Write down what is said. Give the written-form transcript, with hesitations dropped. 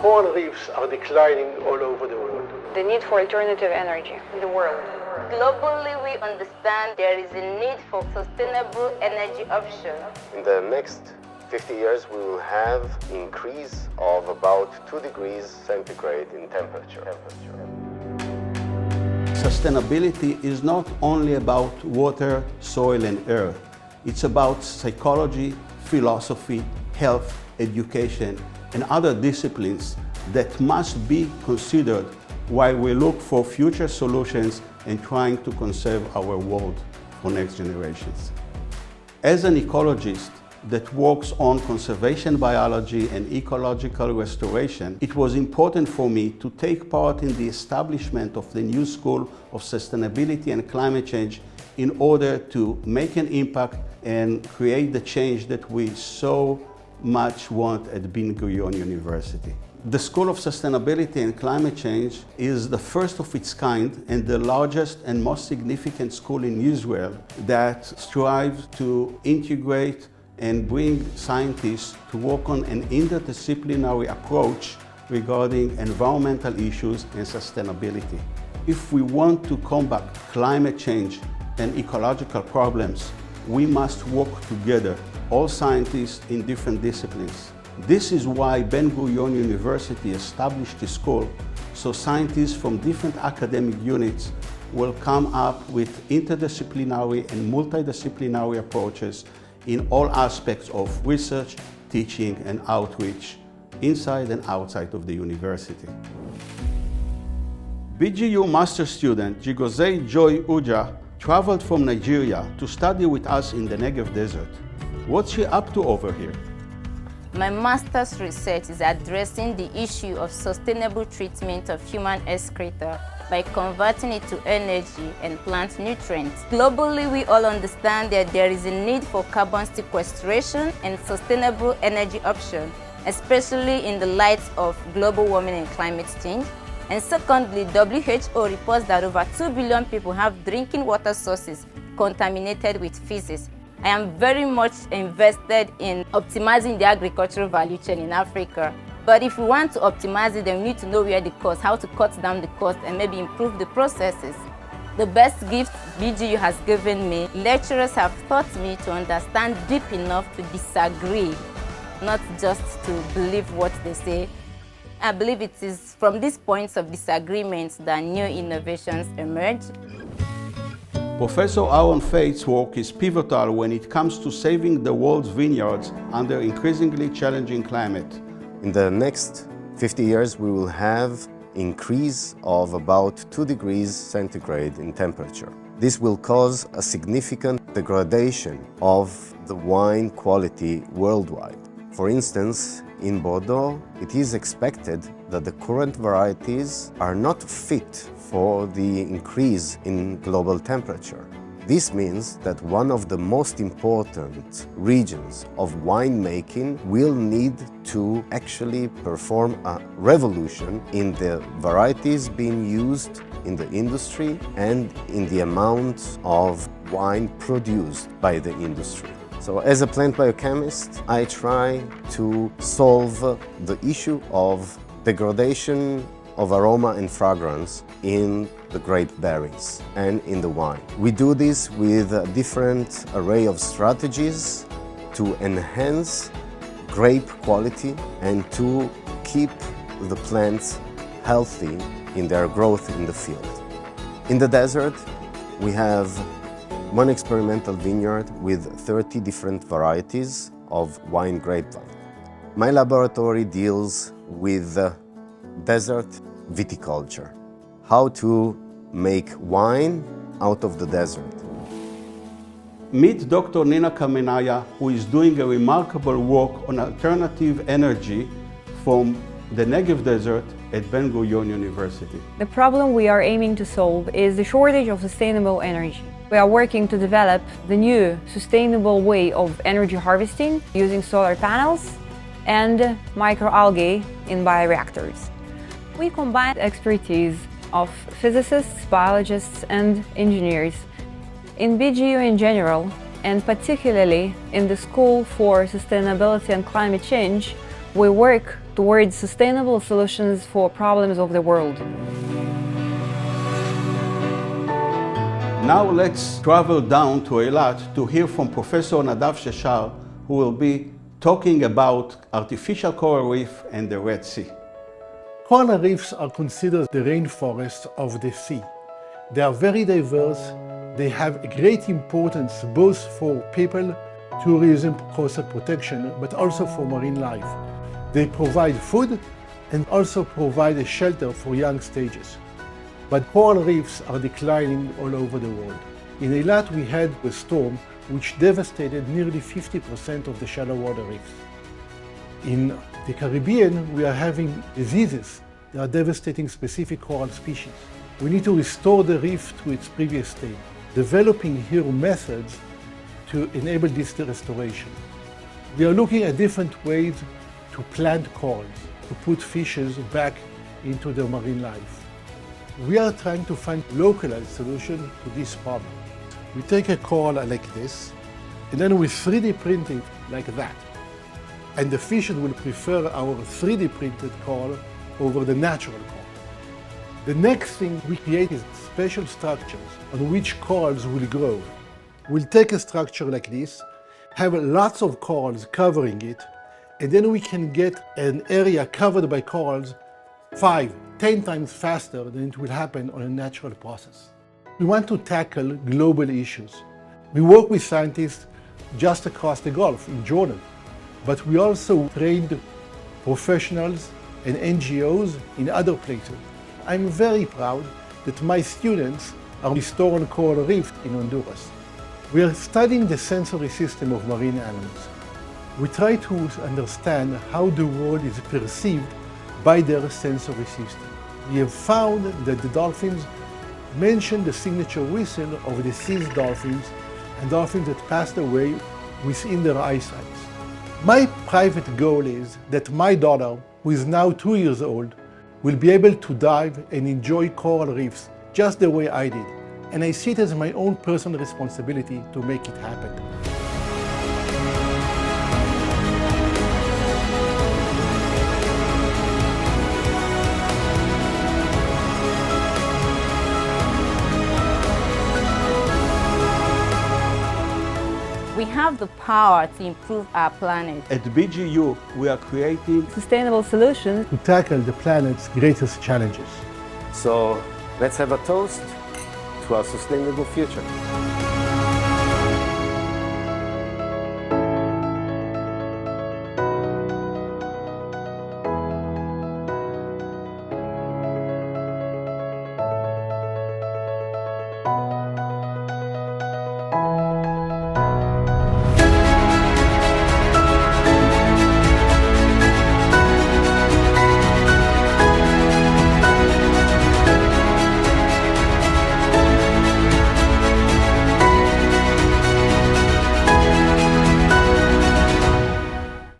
coral reefs are declining all over the world. The need for alternative energy in the world. Globally, we understand there is a need for sustainable energy options. In the next 50 years, we will have an increase of about 2 degrees centigrade in temperature. Sustainability is not only about water, soil and earth. It's about psychology, philosophy, health, education and other disciplines that must be considered while we look for future solutions and trying to conserve our world for next generations. As an ecologist that works on conservation biology and ecological restoration, it was important for me to take part in the establishment of the new School of Sustainability and Climate Change in order to make an impact and create the change that we so much want at Ben-Gurion University. The School of Sustainability and Climate Change is the first of its kind and the largest and most significant school in Israel that strives to integrate and bring scientists to work on an interdisciplinary approach regarding environmental issues and sustainability. If we want to combat climate change and ecological problems, we must work together, all scientists in different disciplines. This is why Ben-Gurion University established the school, so scientists from different academic units will come up with interdisciplinary and multidisciplinary approaches in all aspects of research, teaching and outreach, inside and outside of the university. BGU master student Jigozai Joy Uja traveled from Nigeria to study with us in the Negev desert. What's she up to over here? My master's research is addressing the issue of sustainable treatment of human excreta by converting it to energy and plant nutrients. Globally, we all understand that there is a need for carbon sequestration and sustainable energy options, especially in the light of global warming and climate change. And secondly, WHO reports that over 2 billion people have drinking water sources contaminated with feces. I am very much invested in optimizing the agricultural value chain in Africa. But if we want to optimize it, then we need to know where the cost, how to cut down the cost and maybe improve the processes. The best gift BGU has given me, lecturers have taught me to understand deep enough to disagree, not just to believe what they say. I believe it is from these points of disagreement that new innovations emerge. Professor Aaron Faith's work is pivotal when it comes to saving the world's vineyards under increasingly challenging climate. In the next 50 years, we will have increase of about 2 degrees centigrade in temperature. This will cause a significant degradation of the wine quality worldwide. For instance, in Bordeaux, it is expected that the current varieties are not fit for the increase in global temperature. This means that one of the most important regions of winemaking will need to actually perform a revolution in the varieties being used in the industry and in the amount of wine produced by the industry. So as a plant biochemist, I try to solve the issue of degradation of aroma and fragrance in the grape berries and in the wine. We do this with a different array of strategies to enhance grape quality and to keep the plants healthy in their growth in the field. In the desert, we have one experimental vineyard with 30 different varieties of wine grapevine. My laboratory deals with desert viticulture, how to make wine out of the desert. Meet Dr. Nina Kamenaya, who is doing a remarkable work on alternative energy from the Negev desert at Ben-Gurion University. The problem we are aiming to solve is the shortage of sustainable energy. We are working to develop the new sustainable way of energy harvesting using solar panels and microalgae in bioreactors. We combine expertise of physicists, biologists and engineers. In BGU in general, and particularly in the School for Sustainability and Climate Change, we work towards sustainable solutions for problems of the world. Now let's travel down to Eilat to hear from Professor Nadav Shachar, who will be talking about artificial coral reef and the Red Sea. Coral reefs are considered the rainforests of the sea. They are very diverse. They have a great importance both for people, tourism, coastal protection, but also for marine life. They provide food and also provide a shelter for young stages. But coral reefs are declining all over the world. In Eilat we had a storm which devastated nearly 50% of the shallow water reefs. In the Caribbean we are having diseases that are devastating specific coral species. We need to restore the reef to its previous state, developing here methods to enable this restoration. We are looking at different ways to plant corals, to put fishes back into their marine life. We are trying to find localized solution to this problem. We take a coral like this, and then we 3D print it like that. And the fishes will prefer our 3D printed coral over the natural coral. The next thing we create is special structures on which corals will grow. We'll take a structure like this, have lots of corals covering it, and then we can get an area covered by corals 5-10 times faster than it will happen on a natural process. We want to tackle global issues. We work with scientists just across the Gulf in Jordan, but we also trained professionals and NGOs in other places. I'm very proud that my students are restoring coral reef in Honduras. We are studying the sensory system of marine animals. We try to understand how the world is perceived by their sensory system. We have found that the dolphins mention the signature whistle of deceased dolphins and dolphins that passed away within their eyesight. My private goal is that my daughter, who is now 2 years old, will be able to dive and enjoy coral reefs just the way I did. And I see it as my own personal responsibility to make it happen. We have the power to improve our planet. At BGU, we are creating Sustainable solutions To tackle the planet's greatest challenges. So let's have a toast to our sustainable future.